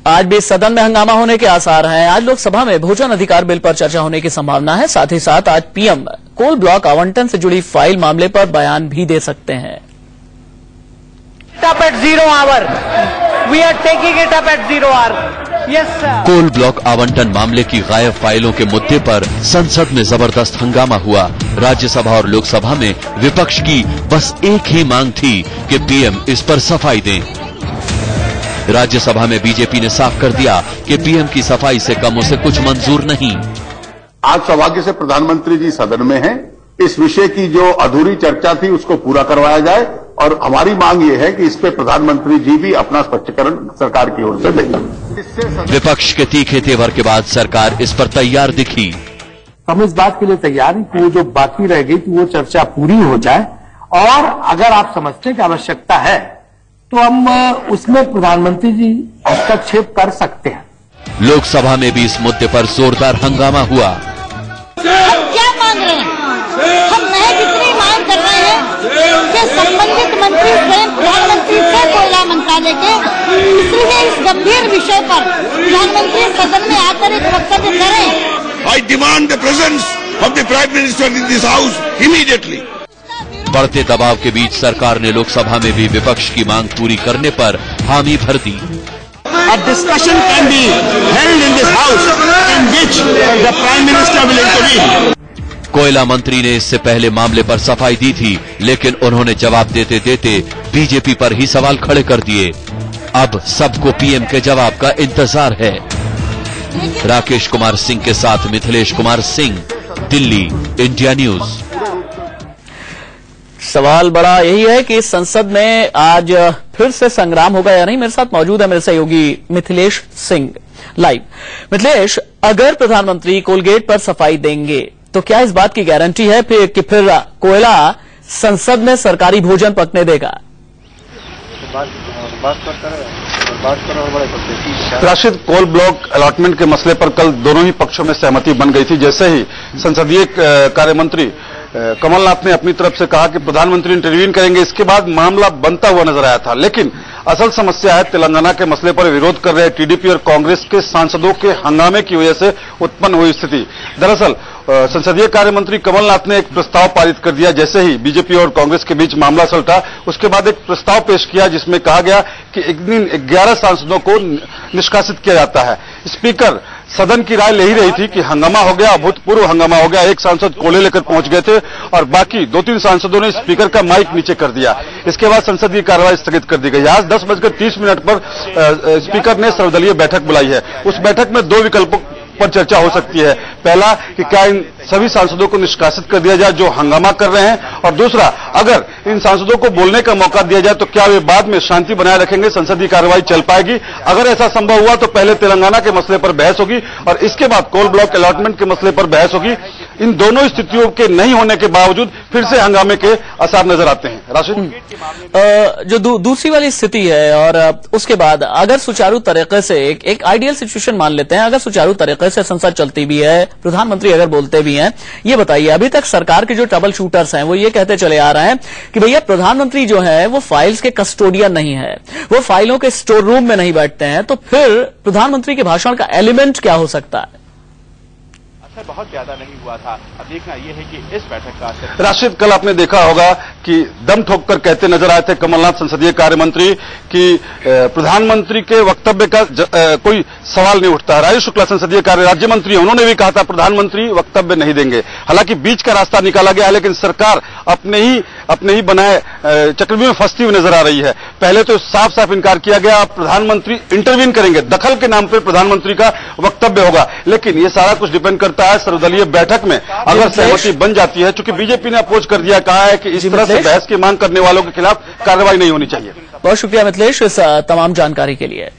आज भी सदन में हंगामा होने के आसार हैं। आज लोकसभा में भोजन अधिकार बिल पर चर्चा होने की संभावना है। साथ ही साथ आज पीएम कोल ब्लॉक आवंटन से जुड़ी फाइल मामले पर बयान भी दे सकते हैं। कोल ब्लॉक आवंटन मामले की गायब फाइलों के मुद्दे पर संसद में जबरदस्त हंगामा हुआ। राज्यसभा और लोकसभा में विपक्ष की बस एक ही मांग थी कि पीएम इस पर सफाई दें। राज्यसभा में बीजेपी ने साफ कर दिया कि पीएम की सफाई से कम उसे कुछ मंजूर नहीं। आज सौभाग्य से प्रधानमंत्री जी सदन में हैं। इस विषय की जो अधूरी चर्चा थी उसको पूरा करवाया जाए और हमारी मांग ये है कि इस पे प्रधानमंत्री जी भी अपना स्पष्टीकरण सरकार की ओर से दें। विपक्ष के तीखे तेवर के बाद सरकार इस पर तैयार दिखी। हम इस बात के लिए तैयार हैं कि वो जो बाकी रह गई थी वो चर्चा पूरी हो जाए और अगर आप समझते हैं कि आवश्यकता है तो हम उसमें प्रधानमंत्री जी हस्तक्षेप कर सकते हैं। लोकसभा में भी इस मुद्दे पर जोरदार हंगामा हुआ। हम क्या मांग रहे हैं? हम महज इतनी मांग कर रहे हैं कि संबंधित मंत्री स्वयं प्रधानमंत्री से कोयला मंत्रालय के इसलिए इस गंभीर विषय पर प्रधानमंत्री सदन में आकर एक वक्तव्य करें। I demand the presence of the Prime Minister in this House immediately. बढ़ते दबाव के बीच सरकार ने लोकसभा में भी विपक्ष की मांग पूरी करने पर हामी भर दी। A discussion can be held in this House in which the Prime Minister will intervene. कोयला मंत्री ने इससे पहले मामले पर सफाई दी थी, लेकिन उन्होंने जवाब देते देते बीजेपी पर ही सवाल खड़े कर दिए। अब सबको पीएम के जवाब का इंतजार है। राकेश कुमार सिंह के साथ मिथिलेश कुमार सिंह, दिल्ली, इंडिया न्यूज। सवाल बड़ा यही है कि संसद में आज फिर से संग्राम होगा या नहीं। मेरे साथ मौजूद है मेरे सहयोगी मिथिलेश सिंह लाइव। मिथिलेश, अगर प्रधानमंत्री कोलगेट पर सफाई देंगे तो क्या इस बात की गारंटी है कि फिर कोयला संसद में सरकारी भोजन पकने देगा? राशिद, कोल ब्लॉक अलॉटमेंट के मसले पर कल दोनों ही पक्षों में सहमति बन गई थी। जैसे ही संसदीय कार्य मंत्री कमलनाथ ने अपनी तरफ से कहा कि प्रधानमंत्री इंटरवीन करेंगे, इसके बाद मामला बनता हुआ नजर आया था। लेकिन असल समस्या है तेलंगाना के मसले पर विरोध कर रहे टीडीपी और कांग्रेस के सांसदों के हंगामे की वजह से उत्पन्न हुई स्थिति। दरअसल संसदीय कार्य मंत्री कमलनाथ ने एक प्रस्ताव पारित कर दिया। जैसे ही बीजेपी और कांग्रेस के बीच मामला सुलझा, उसके बाद एक प्रस्ताव पेश किया जिसमें कहा गया कि एक दिन 11 सांसदों को निष्कासित किया जाता है। स्पीकर सदन की राय ले ही रही थी कि हंगामा हो गया, अभूतपूर्व हंगामा हो गया। एक सांसद कोले लेकर पहुंच गए थे और बाकी 2-3 सांसदों ने स्पीकर का माइक नीचे कर दिया। इसके बाद संसद की कार्यवाही स्थगित कर दी गई। आज 10:30 पर स्पीकर ने सर्वदलीय बैठक बुलाई है। उस बैठक में 2 विकल्पों पर चर्चा हो सकती है। पहला कि क्या इन सभी सांसदों को निष्कासित कर दिया जाए जो हंगामा कर रहे हैं, और दूसरा, अगर इन सांसदों को बोलने का मौका दिया जाए तो क्या वे बाद में शांति बनाए रखेंगे, संसदीय कार्रवाई चल पाएगी। अगर ऐसा संभव हुआ तो पहले तेलंगाना के मसले पर बहस होगी और इसके बाद कोल ब्लॉक अलॉटमेंट के मसले पर बहस होगी। इन दोनों स्थितियों के नहीं होने के बावजूद फिर से हंगामे के आसार नजर आते हैं। राशिद, जो दूसरी वाली स्थिति है और उसके बाद अगर सुचारू तरीके से एक आइडियल सिचुएशन मान लेते हैं, अगर सुचारू तरीके से संसद चलती भी है, प्रधानमंत्री अगर बोलते भी हैं, ये बताइए, अभी तक सरकार के जो ट्रबल शूटर्स हैं वो ये कहते चले आ रहे हैं कि भैया प्रधानमंत्री जो है वो फाइल्स के कस्टोडियन नहीं है, वो फाइलों के स्टोर रूम में नहीं बैठते हैं, तो फिर प्रधानमंत्री के भाषण का एलिमेंट क्या हो सकता है? बहुत ज्यादा नहीं हुआ था। अब देखना यह है कि इस बैठक का असर। राशिद, कल आपने देखा होगा कि दम ठोककर कहते नजर आए थे कमलनाथ संसदीय कार्य मंत्री कि प्रधानमंत्री के वक्तव्य का कोई सवाल नहीं उठता। राजीव शुक्ला संसदीय कार्य राज्य मंत्री हैं, उन्होंने भी कहा था प्रधानमंत्री वक्तव्य नहीं देंगे। हालांकि बीच का रास्ता निकाला गया है, लेकिन सरकार अपने ही बनाए चक्रव्यूह में फंसती हुई नजर आ रही है। पहले तो साफ साफ इनकार किया गया प्रधानमंत्री इंटरवीन करेंगे, दखल के नाम पर प्रधानमंत्री का वक्तव्य होगा। लेकिन ये सारा कुछ डिपेंड करता है सर्वदलीय बैठक में अगर सहमति बन जाती है, चूंकि बीजेपी ने अपोज कर दिया, कहा है कि इस तरह से बहस की मांग करने वालों के खिलाफ कार्रवाई नहीं होनी चाहिए। बहुत शुक्रिया मिथिलेश इस तमाम जानकारी के लिए।